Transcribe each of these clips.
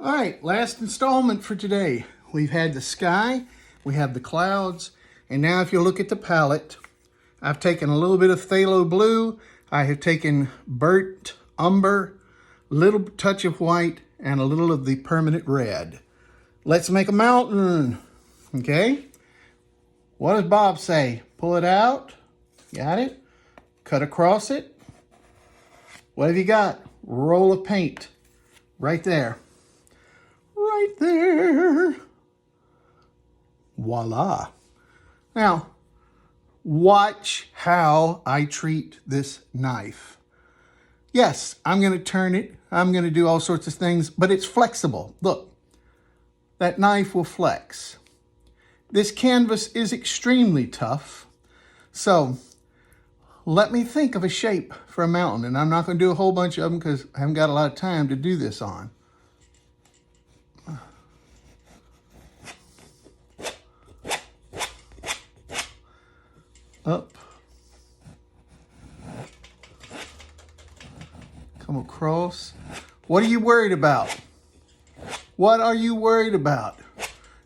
All right, last installment for today. We've had the sky, we have the clouds, and now if you look at the palette, I've taken a little bit of phthalo blue, I have taken burnt umber, little touch of white, and a little of the permanent red. Let's make a mountain, okay? What does Bob say? Pull it out, got it? Cut across it. What have you got? Roll of paint, right there. Right there. Voila. Now, watch how I treat this knife. Yes, I'm going to turn it. I'm going to do all sorts of things, but it's flexible. Look, that knife will flex. This canvas is extremely tough. So let me think of a shape for a mountain, and I'm not going to do a whole bunch of them because I haven't got a lot of time to do this on. Up, come across. What are you worried about? What are you worried about?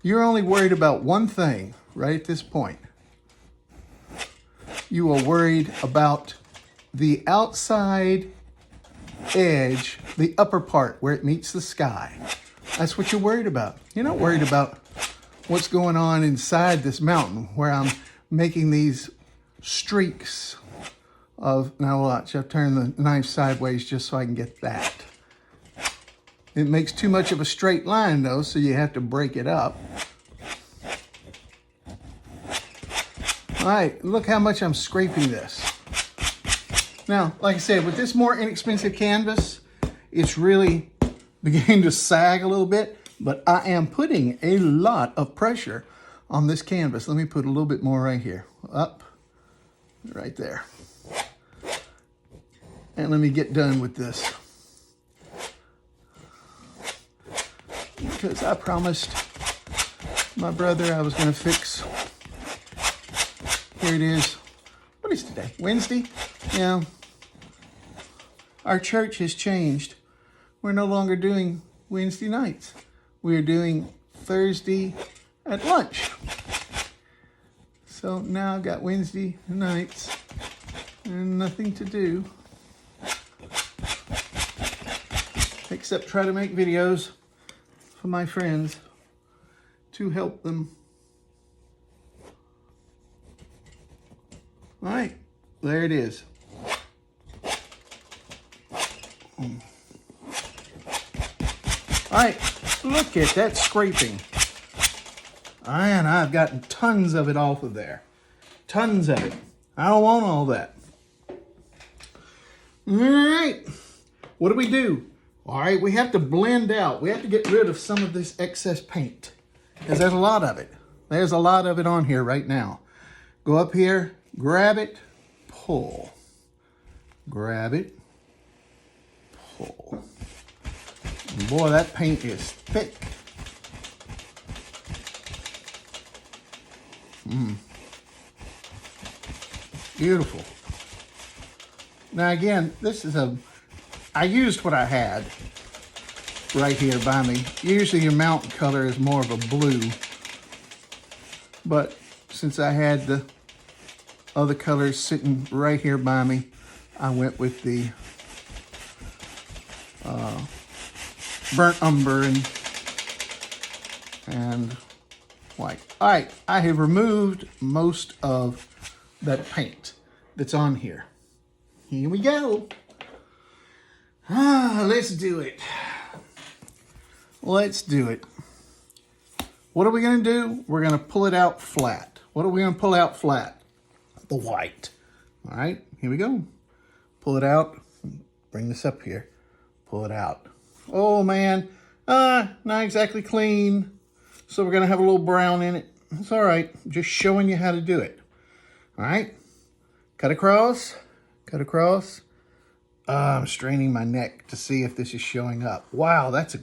You're only worried about one thing right at this point. You are worried about the outside edge, the upper part where it meets the sky. That's what you're worried about. You're not worried about what's going on inside this mountain where I'm making these streaks of, now watch, I've turned the knife sideways just so I can get that. It makes too much of a straight line though, so you have to break it up. All right, look how much I'm scraping this. Now, like I said, with this more inexpensive canvas, it's really beginning to sag a little bit, but I am putting a lot of pressure on this canvas. Let me put a little bit more right here. Up, right there. And let me get done with this. Because I promised my brother I was going to fix. Here it is. What is today? Wednesday? Yeah. Our church has changed. We're no longer doing Wednesday nights. We're doing Thursday at lunch. So now I've got Wednesday nights and nothing to do except try to make videos for my friends to help them. All right, there it is. All right, look at that scraping. And I've gotten tons of it off of there. Tons of it. I don't want all that. All right, what do we do? All right, we have to blend out. We have to get rid of some of this excess paint because there's a lot of it. There's a lot of it on here right now. Go up here, grab it, pull. Grab it, pull. And boy, that paint is thick. Beautiful. Now again, I used what I had right here by me. Usually your mountain color is more of a blue, but since I had the other colors sitting right here by me, I went with the burnt umber and white. All right, I have removed most of that paint that's on here. Here we go. Let's do it. Let's do it. What are we going to do? We're going to pull it out flat. What are we going to pull out flat? The white. All right, here we go. Pull it out. Bring this up here. Pull it out. Oh, man. Not exactly clean. So we're going to have a little brown in it. It's all right. Just showing you how to do it. All right. Cut across. Cut across. I'm straining my neck to see if this is showing up. Wow, that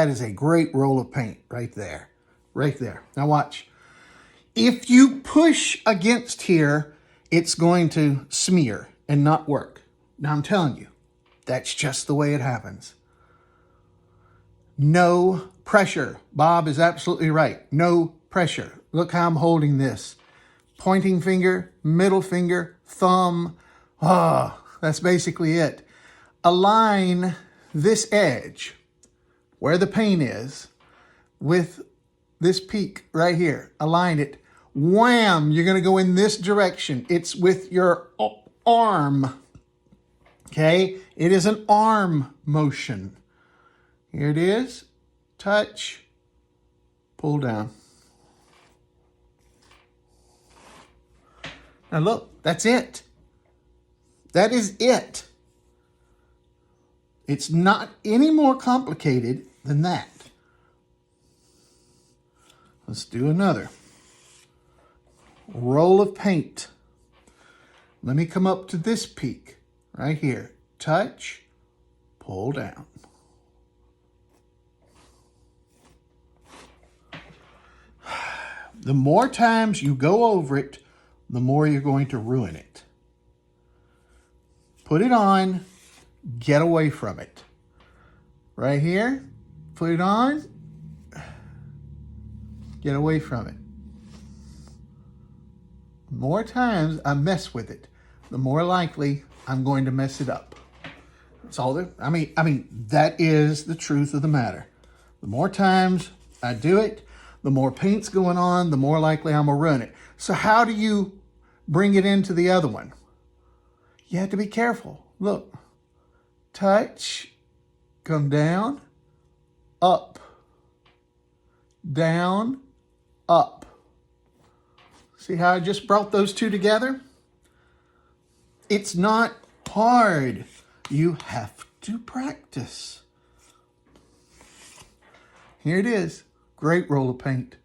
is a great roll of paint right there. Right there. Now watch. If you push against here, it's going to smear and not work. Now I'm telling you, that's just the way it happens. No pressure. Bob is absolutely right. No pressure. Look how I'm holding this. Pointing finger, middle finger, thumb. That's basically it. Align this edge where the paint is with this peak right here. Align it. Wham! You're going to go in this direction. It's with your arm. Okay? It is an arm motion. Here it is. Touch. Pull down. Now look, that's it. That is it. It's not any more complicated than that. Let's do another. Roll of paint. Let me come up to this peak right here. Touch, pull down. The more times you go over it, the more you're going to ruin it. Put it on, get away from it. Right here, put it on, get away from it. The more times I mess with it, the more likely I'm going to mess it up. That's all that, I mean, that is the truth of the matter. The more times I do it, the more paint's going on, the more likely I'm gonna ruin it. So how do you bring it into the other one? You have to be careful. Look, touch, come down, up, down, up. See how I just brought those two together? It's not hard. You have to practice. Here it is. Great roll of paint.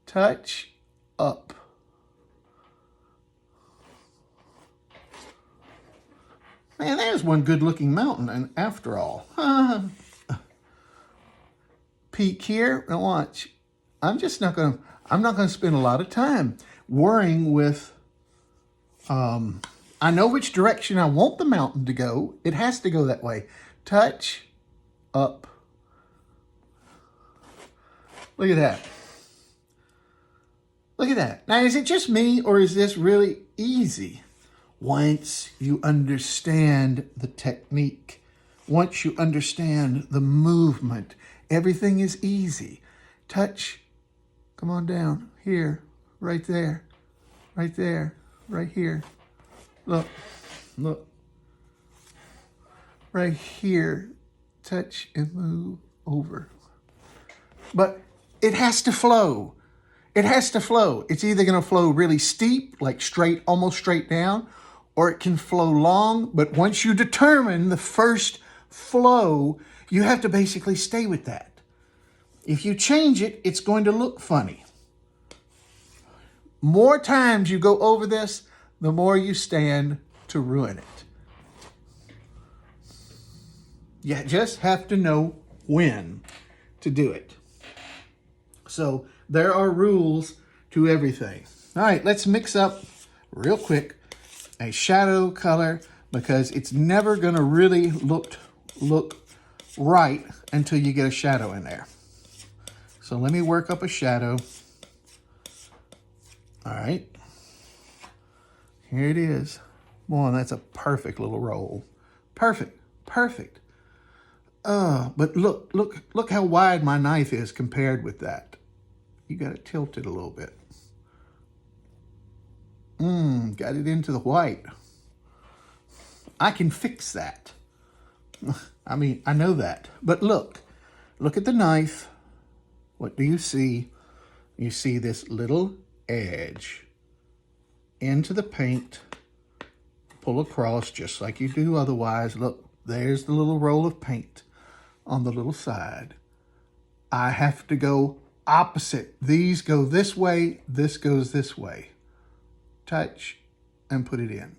Touch, up. Man, there's one good looking mountain, and after all. Peek here and watch. I'm not gonna spend a lot of time worrying with, I know which direction I want the mountain to go. It has to go that way. Touch, up. Look at that. Look at that. Now, is it just me, or is this really easy? Once you understand the technique, once you understand the movement, everything is easy. Touch, come on down, here, right there, right there, right here. Look, look. Right here, touch and move over. But it has to flow. It has to flow. It's either going to flow really steep, like straight, almost straight down, or it can flow long. But once you determine the first flow, you have to basically stay with that. If you change it, it's going to look funny. More times you go over this, the more you stand to ruin it. You just have to know when to do it. So there are rules to everything. All right, let's mix up real quick a shadow color, because it's never going to really look right until you get a shadow in there. So let me work up a shadow. All right. Here it is. Boy, that's a perfect little roll. Perfect, perfect. But look how wide my knife is compared with that. You got it tilted a little bit. Got it into the white. I can fix that. I mean, I know that. But look at the knife. What do you see? You see this little edge into the paint. Pull across just like you do otherwise. Look, there's the little roll of paint on the little side. I have to go opposite. These go this way, this goes this way. Touch and put it in.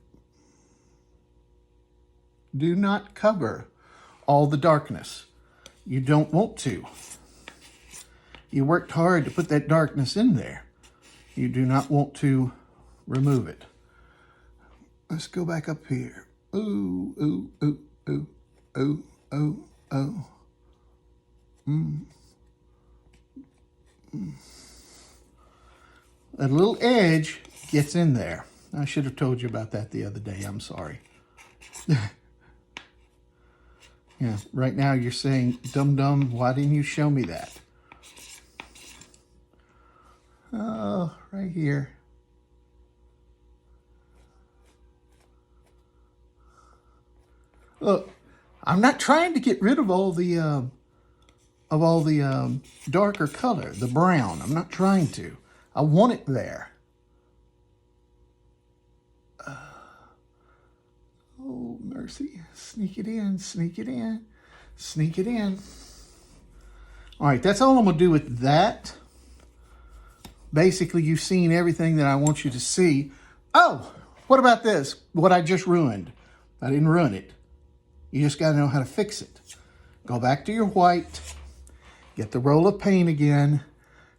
Do not cover all the darkness. You don't want to. You worked hard to put that darkness in there. You do not want to remove it. Let's go back up here. Ooh, ooh, ooh, ooh, ooh, ooh, ooh. a little edge gets in there. I should have told you about that the other day. I'm sorry. Yeah, right now you're saying, dum-dum, why didn't you show me that? Oh, right here. Look, I'm not trying to get rid of all the darker color, the brown. I'm not trying to. I want it there. Oh, mercy. Sneak it in, sneak it in, sneak it in. All right, that's all I'm going to do with that. Basically, you've seen everything that I want you to see. Oh, what about this? What I just ruined. I didn't ruin it. You just got to know how to fix it. Go back to your white, get the roll of paint again,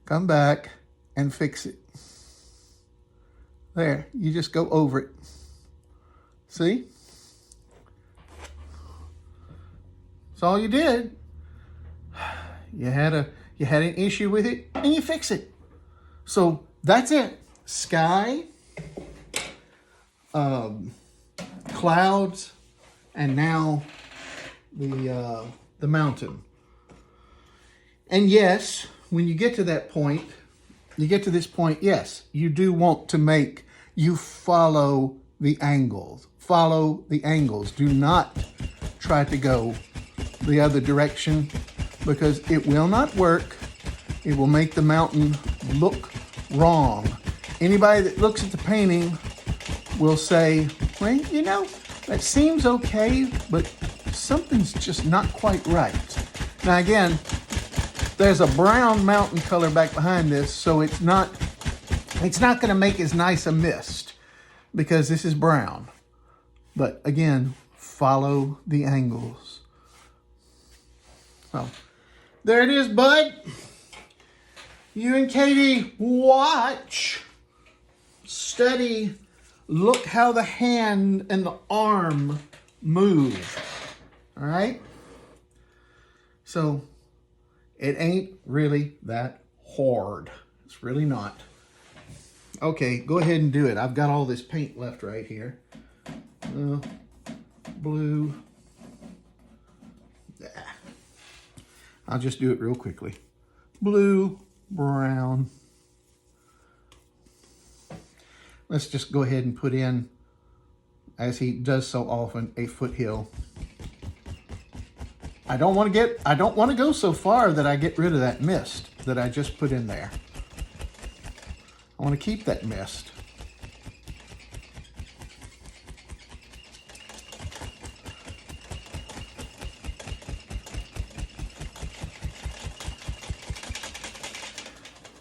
come back and fix it. There, you just go over it. See? That's all you did. You had an issue with it and you fix it. So that's it. Sky, clouds, and now the mountain. And yes, when you get to that point, yes, you do want to you follow the angles. Follow the angles. Do not try to go the other direction because it will not work. It will make the mountain look wrong. Anybody that looks at the painting will say, well, you know, that seems okay, but something's just not quite right. Now again, there's a brown mountain color back behind this, so it's not going to make as nice a mist because this is brown. But again, follow the angles. So there it is, bud. You and Katie watch, study, look how the hand and the arm move. All right? So it ain't really that hard. It's really not. Okay, go ahead and do it. I've got all this paint left right here. Blue. I'll just do it real quickly. Blue, brown. Let's just go ahead and put in, as he does so often, a foothill. I don't want to go so far that I get rid of that mist that I just put in there. I want to keep that mist.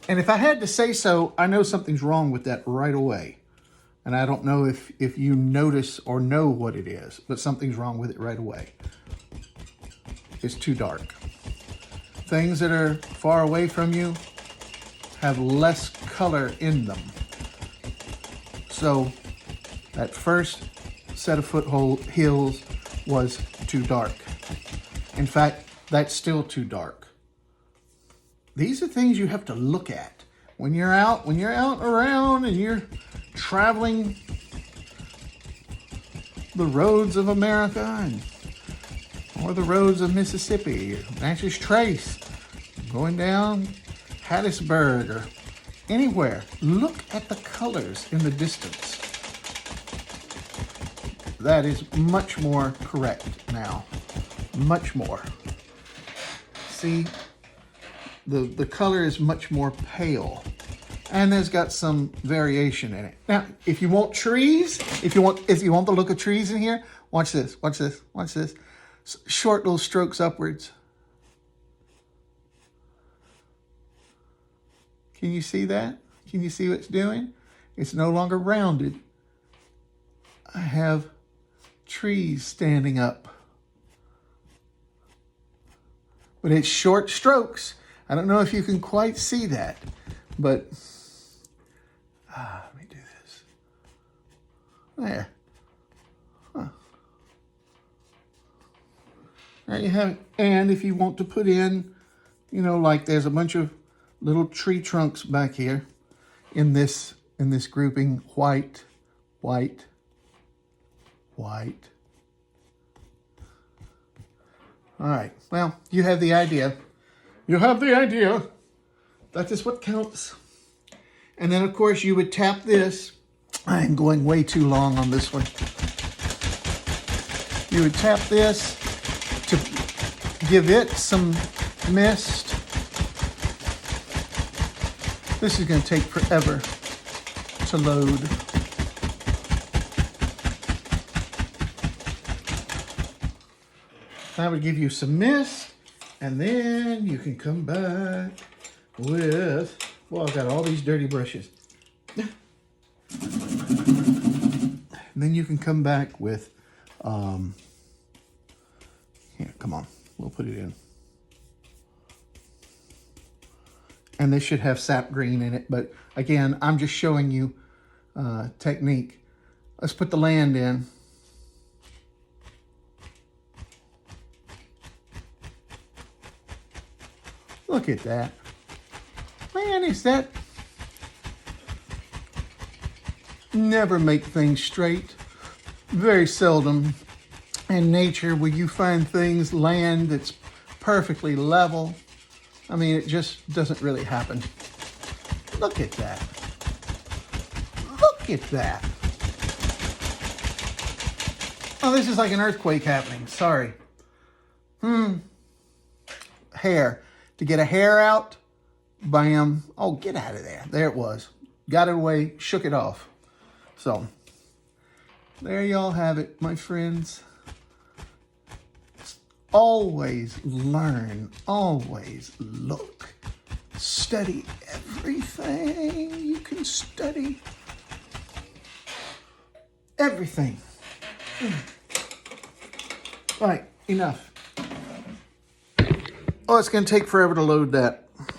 And if I had to say so, I know something's wrong with that right away. And I don't know if you notice or know what it is, but something's wrong with it right away. It's too dark. Things that are far away from you have less color in them. So that first set of hills was too dark. In fact, that's still too dark. These are things you have to look at when you're out around and you're traveling the roads of America or the roads of Mississippi or Natchez Trace, going down Hattiesburg or anywhere. Look at the colors in the distance. That is much more correct now. Much more. See? The color is much more pale and there's got some variation in it. Now, if you want trees, if you want the look of trees in here, watch this. Short little strokes upwards. Can you see that? Can you see what it's doing? It's no longer rounded. I have trees standing up. But it's short strokes. I don't know if you can quite see that, but let me do this. There. Huh. There you have it. And if you want to put in you know, like there's a bunch of little tree trunks back here in this grouping. White, white, white. All right, well, you have the idea. You have the idea. That is what counts. And then, of course, you would tap this. I'm going way too long on this one. You would tap this to give it some mist. This is going to take forever to load. That would give you some mist, and then you can come back with, well, I've got all these dirty brushes. And then you can come back with, here, come on, we'll put it in. And this should have sap green in it, but again, I'm just showing you technique. Let's put the land in. Look at that. Man, is that... Never make things straight. Very seldom in nature will you find things, land that's perfectly level. I mean, it just doesn't really happen. Look at that. Look at that. Oh, this is like an earthquake happening. Sorry. Hair. To get a hair out, bam. Oh, get out of there. There it was. Got it away, shook it off. So, there y'all have it, my friends. Always learn, always look. Study everything you can study. Everything. All right, enough. Oh, it's going to take forever to load that.